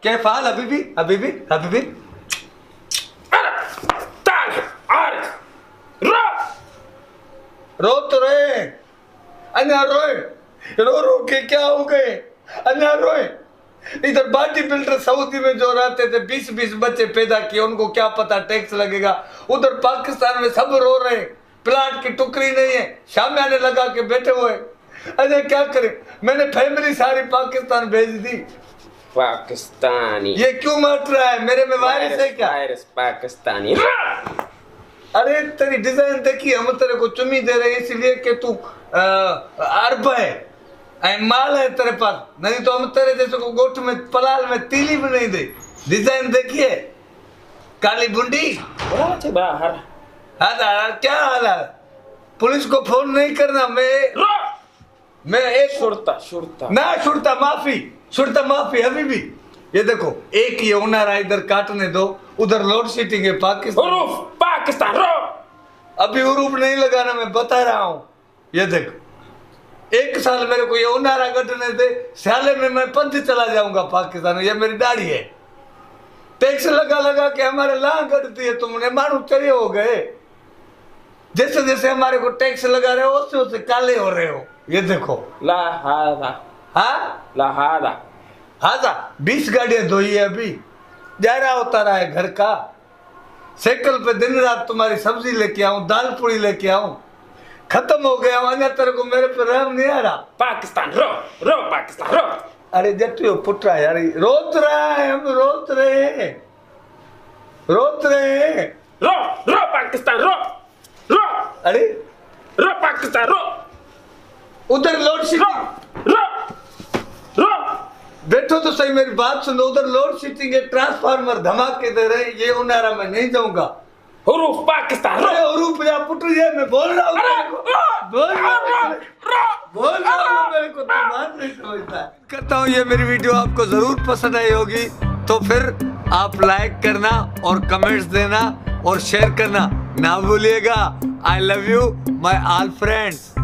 कैफ हाल हबीबी हबीबी हबीबी। रो तो रहे अन्या रोए, रो रो के क्या हो गए अन्या रोए। इधर बॉडी बिल्डर सऊदी में जो रहते थे 20-20 बच्चे पैदा किए, उनको क्या पता टैक्स लगेगा। उधर पाकिस्तान में सब रो रहे, प्लाट की टुकड़ी नहीं है, शामियाने लगा के बैठे हुए। अरे क्या करे, मैंने फैमिली सारी पाकिस्तान भेज दी। पाकिस्तानी ये क्यों मट रहा है, मेरे में वायरस है क्या? वायरस पाकिस्तानी। अरे तेरी डिजाइन देखी, हम तेरे को चुम्मी दे रहे इसलिए कि तू अरब है, माल है तेरे पास, नहीं तो हम तेरे जैसे को गोट में पलाल में तीली भी नहीं दे। डिजाइन देखिए, काली बुंडी। बाहर क्या हाल है? पुलिस को फोन नहीं करना, मैं एक शुरता माफी अभी भी। ये देखो, एक ही ओनर है, इधर काटने दो, उधर लोड शीटिंग है। पाकिस्तान रो, अभी उरूप नहीं लगाना, मैं बता रहा हूँ। ये देखो, एक साल मेरे को ये उनारा कटने दे, साले में मैं पंथ चला जाऊंगा पाकिस्तान। ये मेरी दाढ़ी है, टैक्स लगा लगा के हमारे लां कटती है। तुमने मानो चले हो गए, जैसे जैसे हमारे को टैक्स लगा रहे हो उससे उससे काले हो रहे हो। ये देखो, हाजा 20 गाड़ियां धोई है, अभी जा रहा होता रहा है घर का। साइकिल पे दिन रात तुम्हारी सब्जी लेके आऊं, दाल पूरी लेके आऊं, खत्म हो गया। अन्य तेरे को मेरे पे रहम नहीं आ रहा। पाकिस्तान रो रो, पाकिस्तान रो। अरे जट्टियो पुत्रा यार, रोत रहा है, हम रोत रहे हैं। रो रो पाकिस्तान रो रो। अरे रो पाकिस्तान रो, उधर लोड शीटिंग। रो बैठो तो सही, मेरी बात सुनो। उधर लोड शीटिंग है, ट्रांसफार्मर धमाके दे रहे, ये उनारा में नहीं जाऊंगा। हुरूफ पाकिस्तान रो। हुरूफ या पुटरिया, मैं बोल रहा हूँ, मेरे को तो बात नहीं समझता। करता हूँ, ये मेरी वीडियो आपको जरूर पसंद आई होगी, तो फिर आप लाइक करना और कमेंट्स देना और शेयर करना ना भूलिएगा। I love you my all friends.